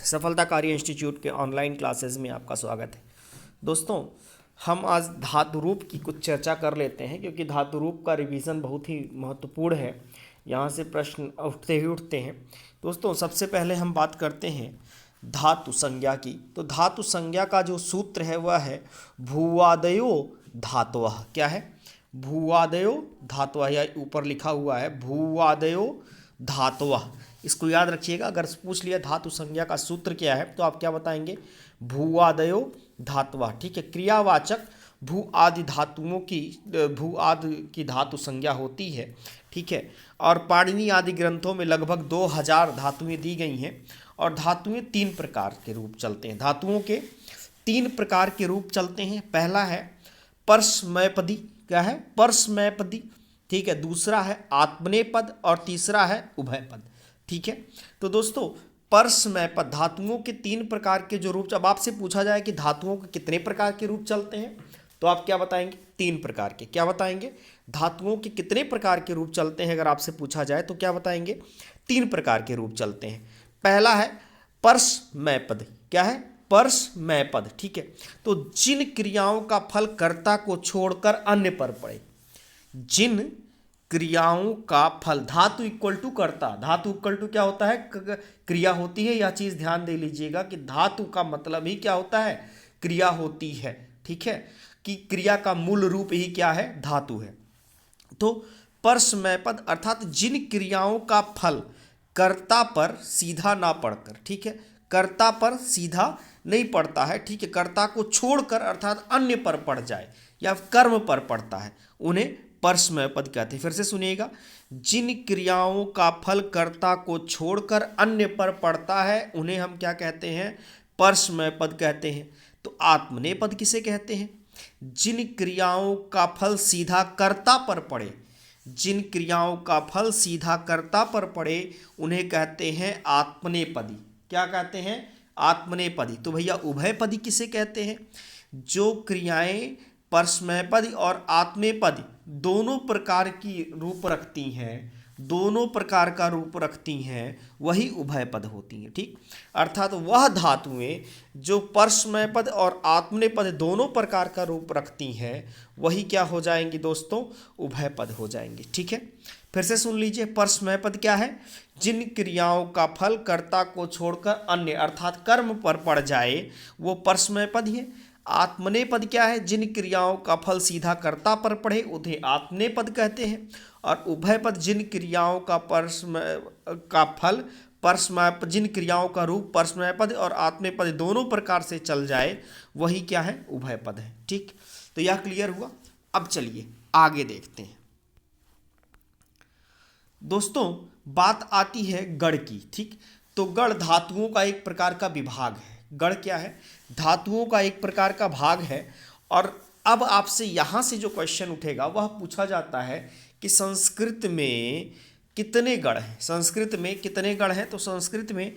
सफलताकारी institute के online classes में आपका स्वागत है। दोस्तों, हम आज धातु रूप की कुछ चर्चा कर लेते हैं क्योंकि धातु रूप का रिवीजन बहुत ही महत्वपूर्ण है। यहाँ से प्रश्न उठते ही उठते हैं। दोस्तों, सबसे पहले हम बात करते हैं धातु संज्ञा की। तो धातु संज्ञा का जो सूत्र है वह है भूवादयो धातवः। क्या है? भूवादयो धातवः, या ऊपर लिखा हुआ है भूवादयो धातवः। इसको याद रखिएगा। अगर पूछ लिया धातु संज्ञा का सूत्र क्या है तो आप क्या बताएंगे? भूआदयो धातवः। ठीक है, क्रियावाचक भू आदि धातुओं की भू आदि की धातु संज्ञा होती है। ठीक है, और पाणिनि आदि ग्रंथों में लगभग 2000 धातुएं दी गई हैं और धातुएं 3 प्रकार के रूप चलते हैं। धातुओं के 3 प्रकार के रूप चलते हैं। पहला है परस्मैपदी। क्या है? परस्मैपदी। ठीक है, दूसरा है आत्मनेपद और तीसरा है उभयपद। ठीक है, तो दोस्तों परस्मैपद धातुओं के 3 प्रकार के जो रूप, जब आपसे पूछा जाए कि धातुओं के कितने प्रकार के रूप चलते हैं तो आप क्या बताएंगे? 3 प्रकार के। क्या बताएंगे? धातुओं के कितने प्रकार के रूप चलते हैं अगर आपसे पूछा जाए तो क्या बताएंगे? 3 प्रकार के रूप चलते हैं। पहला है परस्मैपद। क्या है? परस्मैपद। ठीक है, तो जिन क्रियाओं का फल कर्ता को छोड़कर अन्य पर पड़े, जिन क्रियाओं का फल, धातु इक्वल टू कर्ता। धातु इक्वल टू क्या होता है? क्रिया होती है। यह चीज ध्यान दे लीजिएगा कि धातु का मतलब ही क्या होता है? क्रिया होती है। ठीक है, कि क्रिया का मूल रूप ही क्या है? धातु है। तो परस्मैपद अर्थात जिन क्रियाओं का फल कर्ता पर सीधा ना पड़कर, ठीक है, कर्ता पर सीधा नहीं पड़ता है, ठीक है, कर्ता को छोड़कर अर्थात अन्य पर पड़ जाए या कर्म पर पड़ता है, उन्हें परस्मैपद कहते हैं। फिर से सुनिएगा, जिन क्रियाओं का फल कर्ता को छोड़कर अन्य पर पड़ता है उन्हें हम क्या कहते हैं? परस्मैपद कहते हैं। तो आत्मनेपद किसे कहते हैं? जिन क्रियाओं का फल सीधा कर्ता पर पड़े, जिन क्रियाओं का फल सीधा कर्ता पर पड़े उन्हें कहते हैं आत्मनेपदी। क्या कहते हैं? आत्मनेपदी। तो भैया उभयपदी किसे कहते हैं? जो क्रियाएं परस्मैपदी और आत्मनेपदी दोनों प्रकार की रूप रखती हैं, दोनों प्रकार का रूप रखती हैं, वही उभयपद होती हैं। ठीक, अर्थात वह धातुएं जो परस्मैपद और आत्मनेपद दोनों प्रकार का रूप रखती हैं वही क्या हो जाएंगी दोस्तों? उभयपद हो जाएंगी। ठीक है, फिर से सुन लीजिए, परस्मैपद क्या है? जिन क्रियाओं का फल कर्ता को छोड़कर अन्य अर्थात कर्म पर पड़ जाए वो परस्मैपद ही है। आत्मनेपद क्या है? जिन क्रियाओं का फल सीधा कर्ता पर पड़े उन्हें आत्मनेपद कहते हैं। और उभयपद जिन क्रियाओं का फल परस्मैपद, जिन क्रियाओं का रूप परस्मैपद और आत्मनेपद दोनों प्रकार से चल जाए वही क्या है? उभयपद है। ठीक, तो यह क्लियर हुआ। अब चलिए आगे देखते हैं। दोस्तों, बात आती है गण की। ठीक, तो गण धातुओं का एक प्रकार का विभाग है। गण क्या है? धातुओं का एक प्रकार का भाग है। और अब आपसे यहां से जो क्वेश्चन उठेगा वह पूछा जाता है कि संस्कृत में कितने गण हैं? संस्कृत में कितने गण हैं? तो संस्कृत में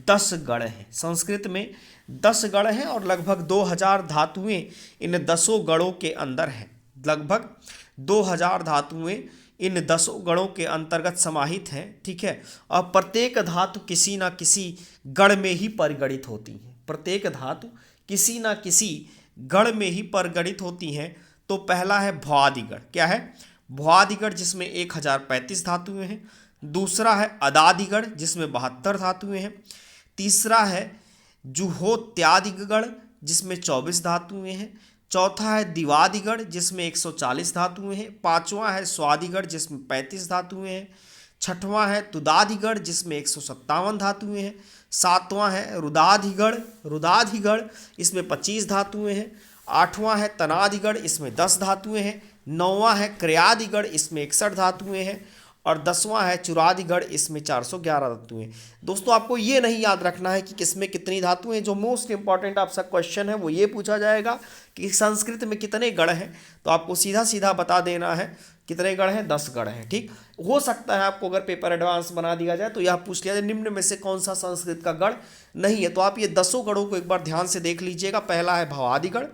10 गण हैं। संस्कृत में 10 गण हैं और लगभग 2000 धातुएं इन 10 गणों के अंदर हैं। लगभग 2000 धातुएं इन 10 गणों के अंतर्गत समाहित हैं। ठीक है, और प्रत्येक धातु किसी ना किसी गण में ही परिगणित होती है। प्रत्येक धातु किसी ना किसी गण में ही परिगणित होती हैं। तो पहला है भ्वादिगण। क्या है? भ्वादिगण, जिसमें 1035 धातुएं हैं। दूसरा है अदादिगण, जिसमें 72 धातुएं हैं। तीसरा है जुहोत्यादिगण, जिसमें 24 धातुएं हैं। चौथा है दिवादिगण, जिसमें 140 धातुएं हैं। पांचवा है स्वादिगण, जिसमें 35 धातुएं हैं। छठवां है तुदादिगण, जिसमें 157 धातुएं हैं। सातवां है रुदाधिगण, रुदाधिगण इसमें 25 धातुएं हैं। आठवां है तनादिगण, इसमें 10 धातुएं हैं। नौवां है क्रयादिगण, इसमें 61 धातुएं हैं। और 10वां है चुरादिगण, इसमें 411 धातुएं। दोस्तों, आपको ये नहीं याद रखना है कि किसमें कितनी धातुएं। जो मोस्ट इंपॉर्टेंट आपका क्वेश्चन है वो ये पूछा जाएगा कि संस्कृत में कितने गण हैं, तो आपको सीधा सीधा बता देना है कितने गण हैं? 10 गण हैं। ठीक, हो सकता है आपको अगर पेपर एडवांस बना दिया जाए तो यह पूछ लिया जाए निम्न में से कौन सा संस्कृत का गण नहीं है। तो आप ये 10 गणों को एक बार ध्यान से देख लीजिएगा। पहला है भवादिगण,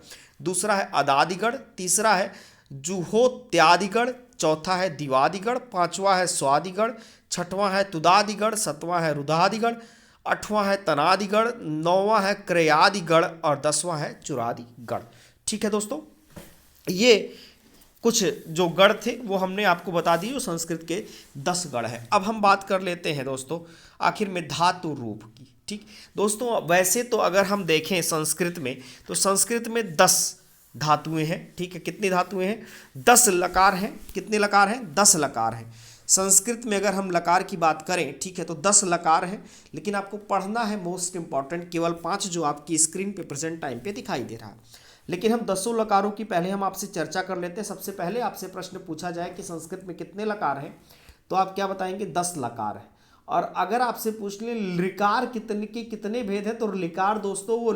दूसरा है अदादिगण, तीसरा है जुहोत्यादिगण, चौथा है दिवादिगण, पांचवा है स्वादिगण, छठवां है तुदादिगण, सातवां है रुदादिगण, 8वां है तनादिगण, 9वां है क्रयादिगण और 10वां है चुरादिगण। ठीक है दोस्तों, ये कुछ जो गण थे वो हमने आपको बता दिए, संस्कृत के 10 गण हैं। अब हम बात कर लेते हैं दोस्तों आखिर में धातु रूप की। ठीक दोस्तों, वैसे तो अगर हम देखें संस्कृत में, तो संस्कृत में 10 धातुएं हैं। ठीक है, कितनी धातुएं हैं? 10 लकार हैं। कितने लकार हैं? 10 लकार हैं। संस्कृत में अगर हम लकार की बात करें, ठीक है, तो 10 लकार हैं, लेकिन आपको पढ़ना है मोस्ट इंपॉर्टेंट केवल 5 जो आपकी स्क्रीन पे प्रेजेंट टाइम पे दिखाई दे रहा है। लेकिन हम 10 लकारों की पहले हम आपसे चर्चा कर लेते हैं। सबसे पहले आपसे प्रश्न पूछा जाए कि संस्कृत में कितने लकार हैं, तो आप क्या बताएंगे? 10 लकार है। और अगर आपसे पूछ ले ऋकार कितने के कितने भेद हैं, तो ऋकार दोस्तों वो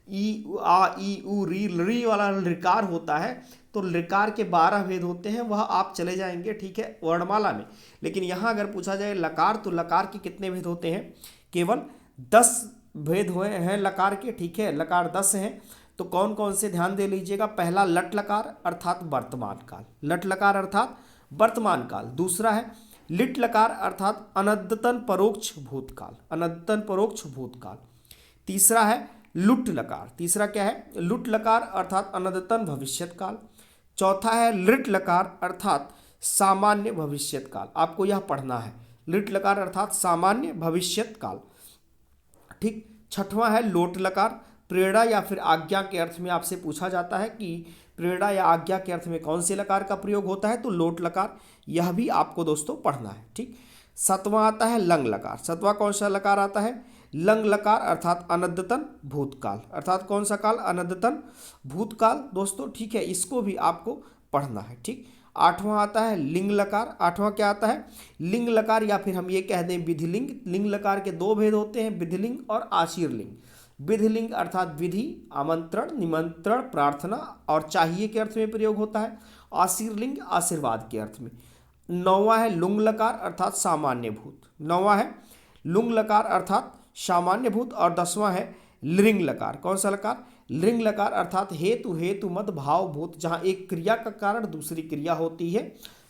ई आ ई उ री वाला ऋकार होता है, तो ऋकार के 12 भेद होते हैं, वह आप चले जाएंगे, ठीक है, वर्णमाला में। लेकिन यहाँ अगर पूछा जाए लकार, तो लकार के कितने भेद होते हैं? केवल 10 भेद हुए हैं लकार के। ठीक है, लकार 10 हैं। तो कौन कौन से ध्यान दे लीजिएगा। पहला लट लकार अर्थात वर्तमान काल, लट लकार अर्थात वर्तमान काल। दूसरा है लिट लकार अर्थात अनद्यतन परोक्ष भूतकाल, अनद्यतन परोक्ष भूतकाल। तीसरा है लुट लकार, तीसरा क्या है? लुट लकार अर्थात अनद्यतन भविष्यत काल। चौथा है लिट लकार अर्थात सामान्य भविष्यत काल। आपको यह पढ़ना है, लिट लकार अर्थात सामान्य भविष्यत काल। ठीक, छठवां है लोट लकार, प्रेरणा या फिर आज्ञा के अर्थ में आपसे पूछा जाता है कि प्रेरणा या आज्ञा के अर्थ में कौन से लकार का प्रयोग होता है, तो लोट लकार। यह भी आपको दोस्तों पढ़ना है। ठीक, सातवां आता है लंग लकार। सातवां कौन सा लकार आता है? लंग लकार अर्थात अनद्यतन भूतकाल, अर्थात कौन सा काल? अनद्यतन भूतकाल दोस्तों। ठीक है, इसको भी आपको पढ़ना है। ठीक, आठवां आता है लिंग लकार। आठवां क्या आता है? लिंग लकार, या फिर हम ये कह दें विधिलिंग। लिंग लकार के 2 भेद होते हैं, विधिलिंग और आशीर्लिंग। विधिलिंग अर्थात विधि, आमंत्रण, निमंत्रण, प्रार्थना और चाहिए के अर्थ में प्रयोग होता है। आशीर्लिंग आशीर्वाद के अर्थ में। 9वां है लुंग लकार अर्थात सामान्य भूत। 9वां है लुंग लकार अर्थात सामान्य भूत। और 10वां है लिंग लकार। कौन सा लकार? लिंग लकार अर्थात हेतु, हेतु मत भाव भूत, जहाँ एक क्रिया का कारण दूसरी क्रिया होती है।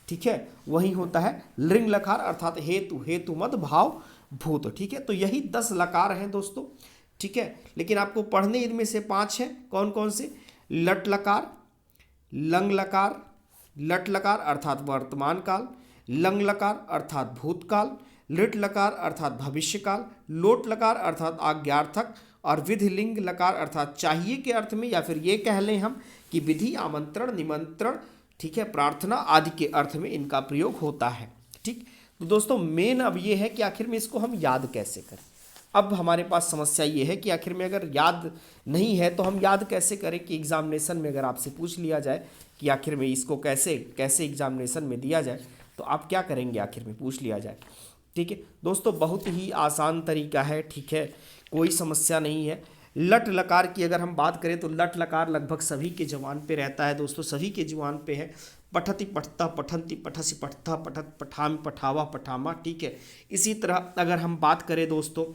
ठीक है, वही होता है लिंग लकार अर्थात हेतु, हेतु मत भाव भूत। ठीक है, तो यही 10 लकार हैं दोस्तों। ठीक है, लेकिन आपको पढ़ने इनमें से 5 हैं। कौन कौन से? लट लकार, लंग लकार, लट लकार अर्थात वर्तमान काल, लंग लकार अर्थात भूतकाल, लिट लकार अर्थात भविष्य काल, लोट लकार अर्थात आज्ञार्थक और विधिलिंग लकार अर्थात चाहिए के अर्थ में, या फिर ये कह लें हम कि विधि, आमंत्रण, निमंत्रण, ठीक है, प्रार्थना आदि के अर्थ में इनका प्रयोग होता है। ठीक, तो दोस्तों मेन अब ये है कि आखिर में इसको हम याद कैसे करें। अब हमारे पास समस्या ये है कि आखिर में अगर याद नहीं है तो हम याद कैसे करें, कि एग्जामिनेशन में अगर आपसे पूछ लिया जाए कि आखिर में इसको कैसे कैसे एग्जामिनेशन में दिया जाए, तो आप क्या करेंगे आखिर में पूछ लिया जाए। ठीक है दोस्तों, बहुत ही आसान तरीका है। ठीक है, कोई समस्या नहीं है। लट लकार की अगर हम बात करें तो लट लकार लगभग सभी के जुबान पे रहता है दोस्तों, सभी के जुबान पे है। पठति पठता, पठंती पठसी, पठता पठत, पठाम पठावा पठामा। ठीक है, इसी तरह अगर हम बात करें दोस्तों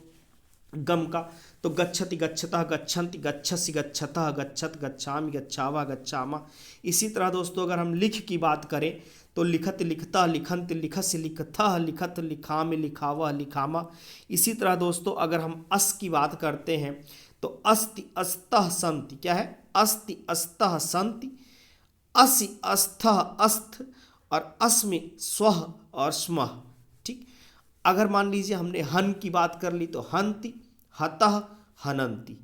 गम का, तो गच्छति गच्छतः, गच्छन्ति गच्छसि, गच्छतः गच्छत, गच्छामि गच्छावा गच्छामा। इसी तरह दोस्तों अगर हम लिख की बात करें तो लिखत लिखता, लिखंत लिखसि, लिखथः लिखत, लिखामि लिखावा लिखामा। इसी तरह दोस्तों अगर हम अस की बात करते हैं तो अस्ति अस्तः संति, क्या है? अस्ति अस्तः संति, असि अस्थः अस्थ और अस्मि स्वः और स्मः। ठीक, अगर मान लीजिए हमने हन की बात कर ली तो हंति, हतः, हनंती।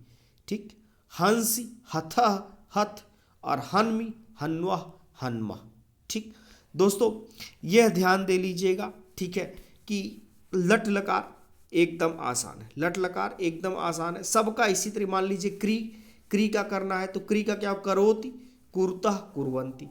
ठीक, हंसी, हथः, हथ और हन्मि, हन्वः, हन्मः। ठीक दोस्तों, यह ध्यान दे लीजिएगा, ठीक है, कि लट लकार एकदम आसान है, लट लकार एकदम आसान है सबका। इसी तरह मान लीजिए क्री का करना है तो क्री का क्या? करोति, कुरुतः, कुर्वन्ति,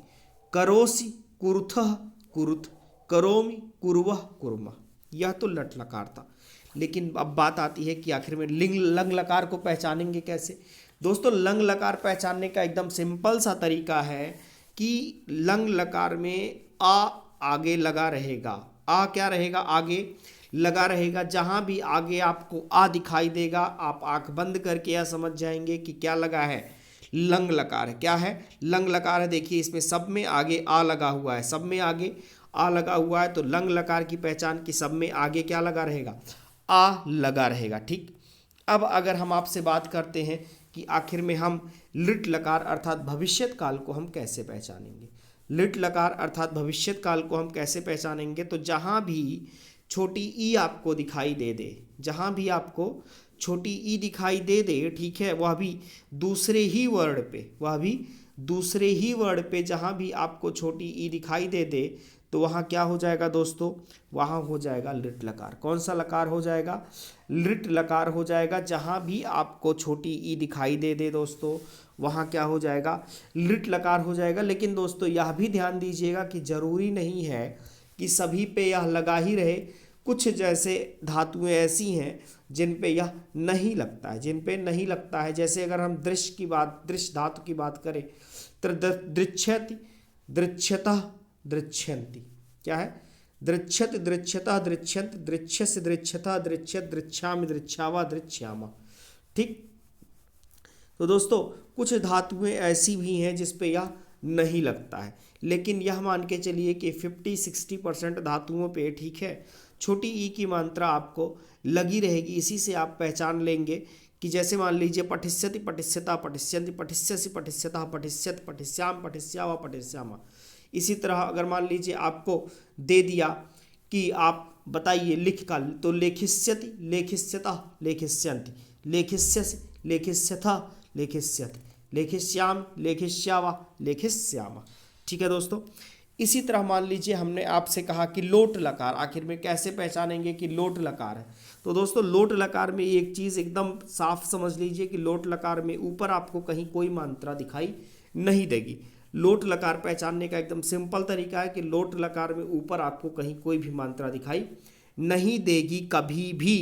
करोसि, कुरुथः, कुरुथ, करोमि, कुर्वः, कुर्मः। यह तो लट लकार था। लेकिन अब बात आती है कि आखिर में लंग लकार को पहचानेंगे कैसे। दोस्तों लंग लकार पहचानने का एकदम सिंपल सा तरीका है कि लंग लकार में आ आगे लगा रहेगा। आ क्या रहेगा? आगे लगा रहेगा। जहाँ भी आगे आपको आ दिखाई देगा आप आंख बंद करके यह समझ जाएंगे कि क्या लगा है, लंग लकार है। क्या है? लंग लकार है। देखिए इसमें सब में आगे आ लगा हुआ है, सब में आगे आ लगा हुआ है, तो लंग लकार की पहचान की सब में आगे क्या लगा रहेगा? आ लगा रहेगा। ठीक, अब अगर हम आपसे बात करते हैं कि आखिर में हम लिट लकार अर्थात भविष्यत काल को हम कैसे पहचानेंगे। लिट लकार अर्थात भविष्यत काल को हम कैसे पहचानेंगे, तो जहाँ भी छोटी ई आपको दिखाई दे दे, जहाँ भी आपको छोटी ई दिखाई दे दे, ठीक है, वह भी दूसरे ही वर्ड पे, वह भी दूसरे ही वर्ड पे जहाँ भी आपको छोटी ई दिखाई दे दे, तो वहाँ क्या हो जाएगा दोस्तों, वहाँ हो जाएगा लिट लकार। कौन सा लकार हो जाएगा, लिट लकार हो जाएगा। जहाँ भी आपको छोटी ई दिखाई दे दे दोस्तों, वहाँ क्या हो जाएगा, लिट लकार हो जाएगा। लेकिन दोस्तों यह भी ध्यान दीजिएगा कि जरूरी नहीं है कि सभी पे यह लगा ही रहे। कुछ जैसे धातुएं ऐसी हैं जिन पे यह नहीं लगता है, जिन पे नहीं लगता है। जैसे अगर हम दृश्य की बात, दृश्य धातु की बात करें तो दृच्छति, दृच्छतः, दृच्छन्ति, क्या है, दृच्छत, दृच्छतः, दृच्छन्त, दृच्छस्य, दृच्छतः, दृच्छत, दृच्छामि, दृच्छावा, दृच्छामा। ठीक, तो दोस्तों कुछ धातुएं ऐसी भी हैं जिस पे यह नहीं लगता है, लेकिन यह मान के चलिए कि 50-60% धातुओं पे, ठीक है, छोटी ई की मात्रा आपको लगी रहेगी। इसी से आप पहचान लेंगे कि जैसे मान लीजिए पठिष्यति, पठिष्यता, पठिष्यन्ति, पठिष्यसि, पठिष्यतः, पठिष्यत, पठिष्याम, पठिष्यावा, पठिष्यामा। इसी तरह अगर मान लीजिए आपको दे दिया कि आप बताइए लिख का, तो लेखिष्यति, लेखिष्यतः, लेखिष्यन्ति, लेखिष्यसि, लेखिष्यथः, लेखिष्यति, लेखिष्याम, लेखिष्यावा, लेखिष्यामा। ठीक है दोस्तों, इसी तरह मान लीजिए हमने आपसे कहा कि लोट लकार, आखिर में कैसे पहचानेंगे कि लोट लकार है। तो दोस्तों लोट लकार में एक चीज़ एकदम साफ समझ लीजिए कि लोट लकार में ऊपर आपको कहीं कोई मात्रा दिखाई नहीं देगी। लोट लकार पहचानने का एकदम सिंपल तरीका है कि लोट लकार में ऊपर आपको कहीं कोई भी मात्रा दिखाई नहीं देगी कभी भी।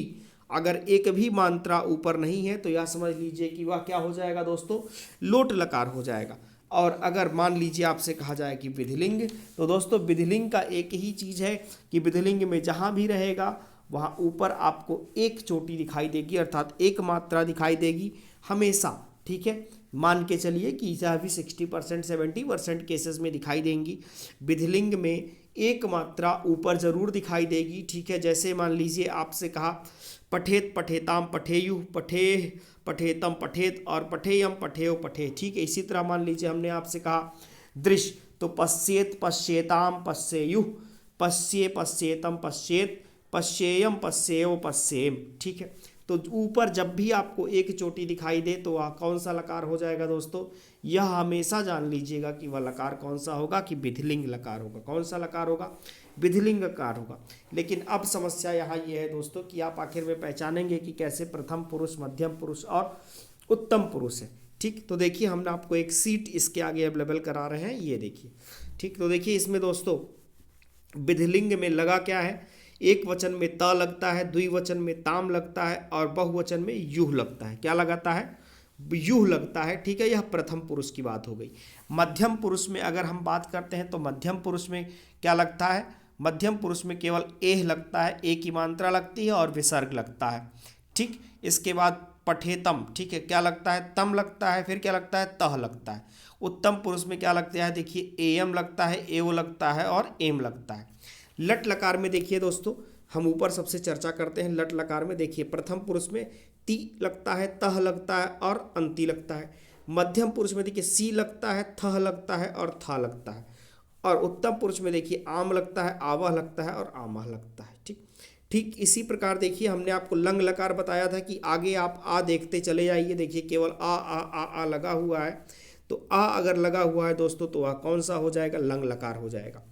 अगर एक भी मात्रा ऊपर नहीं है तो यह समझ लीजिए कि वह क्या हो जाएगा दोस्तों, लोट लकार हो जाएगा। और अगर मान लीजिए आपसे कहा जाए कि विधिलिंग, तो दोस्तों विधिलिंग का एक ही चीज़ है कि विधिलिंग में जहाँ भी रहेगा वहाँ ऊपर आपको एक चोटी दिखाई देगी, अर्थात एक मात्रा दिखाई देगी हमेशा। ठीक है, मान के चलिए कि यह भी 60% 70% केसेस में दिखाई देंगी। विधिलिंग में एक मात्रा ऊपर जरूर दिखाई देगी। ठीक है, जैसे मान लीजिए आपसे कहा पठेत, पठेताम, पठेयु, पठे, पठेतम, पठेत, और पठेयम, पठेयो, पठे। ठीक है, इसी तरह मान लीजिए हमने आपसे कहा दृश्य, तो पश्येत, पश्येताम, पश्येयु, पश्ये, पश्येतम, पश्येत, पश्येयम, पश्येयो, पश्येम। ठीक है, तो ऊपर जब भी आपको एक चोटी दिखाई दे तो वह कौन सा लकार हो जाएगा दोस्तों, यह हमेशा जान लीजिएगा कि वह लकार कौन सा होगा, कि विधिलिंग लकार होगा। कौन सा लकार होगा, विधिलिंग लकार होगा। लेकिन अब समस्या यहाँ ये है दोस्तों कि आप आखिर में पहचानेंगे कि कैसे प्रथम पुरुष, मध्यम पुरुष और उत्तम पुरुष है। ठीक, तो देखिए हमने आपको एक सीट इसके आगे अवेलेबल करा रहे हैं, ये देखिए। ठीक, तो देखिए इसमें दोस्तों विधिलिंग में लगा क्या है, एक वचन में त लगता है, द्विवचन में ताम लगता है, और बहुवचन में युह लगता है। क्या लगाता है, युह लगता है। ठीक है, यह प्रथम पुरुष की बात हो गई। मध्यम पुरुष में अगर हम बात करते हैं तो मध्यम पुरुष में क्या लगता है, मध्यम पुरुष में केवल एह लगता है, ए की मात्रा लगती है और विसर्ग लगता है। ठीक, इसके बाद पठेतम, ठीक है, क्या लगता है, तम लगता है, फिर क्या लगता है, तह लगता है। उत्तम पुरुष में क्या लगता है, देखिए एयम लगता है, एव लगता है और एम लगता है। लट लकार में देखिए दोस्तों, हम ऊपर सबसे चर्चा करते हैं। लट लकार में देखिए प्रथम पुरुष में ती लगता है, तह लगता है और अंति लगता है। मध्यम पुरुष में देखिए सी लगता है, थह लगता है और था लगता है। और उत्तम पुरुष में देखिए आम लगता है, आवह लगता है और आमह लगता है। ठीक, ठीक इसी प्रकार देखिए हमने आपको लंग लकार बताया था कि आगे आप आ देखते चले जाइए। देखिए केवल आ लगा हुआ है, तो आ अगर लगा हुआ है दोस्तों तो वह कौन सा हो जाएगा, लंग लकार हो जाएगा।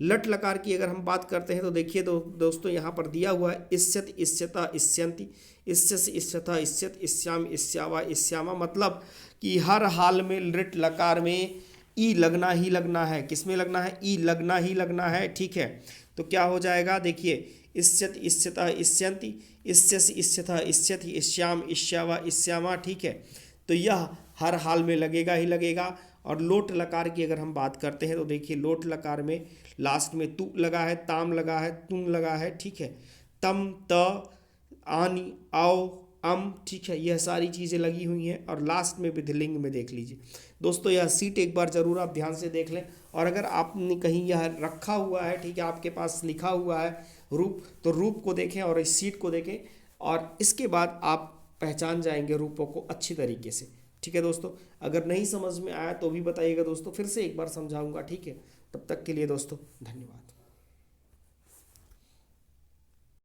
लट लकार की अगर हम बात करते हैं तो देखिए दोस्तों यहाँ पर दिया हुआ है इष्यत, इष्यता, इष्यन्ति, इष्यसि, इष्यथा, इष्यत, इष्याम, इष्यावा, इष्यामा। मतलब कि हर हाल में लट लकार में ई लगना ही लगना है। किस में लगना है, ई लगना ही लगना है। ठीक है, तो क्या हो जाएगा, देखिए इष्यत, इष्यता, इष्यन्ति, इष्यसि, इष्यथा, इष्यथि, इष्याम, इष्यावा, इष्यामा। ठीक है, तो यह हर हाल में लगेगा ही लगेगा। और लोट लकार की अगर हम बात करते हैं तो देखिए लोट लकार में लास्ट में तु लगा है, ताम लगा है, तुम लगा है। ठीक है, तम, त, आनी, आओ, अम। ठीक है, यह सारी चीज़ें लगी हुई हैं। और लास्ट में विधिलिंग में देख लीजिए दोस्तों, यह सीट एक बार ज़रूर आप ध्यान से देख लें। और अगर आपने कहीं यह रखा हुआ है, ठीक है, आपके पास लिखा हुआ है रूप, तो रूप को देखें और इस सीट को देखें। और इसके बाद आप पहचान जाएंगे रूपों को अच्छी तरीके से। ठीक है दोस्तों, अगर नहीं समझ में आया तो भी बताइएगा दोस्तों, फिर से एक बार समझाऊंगा। ठीक है, तब तक के लिए दोस्तों धन्यवाद।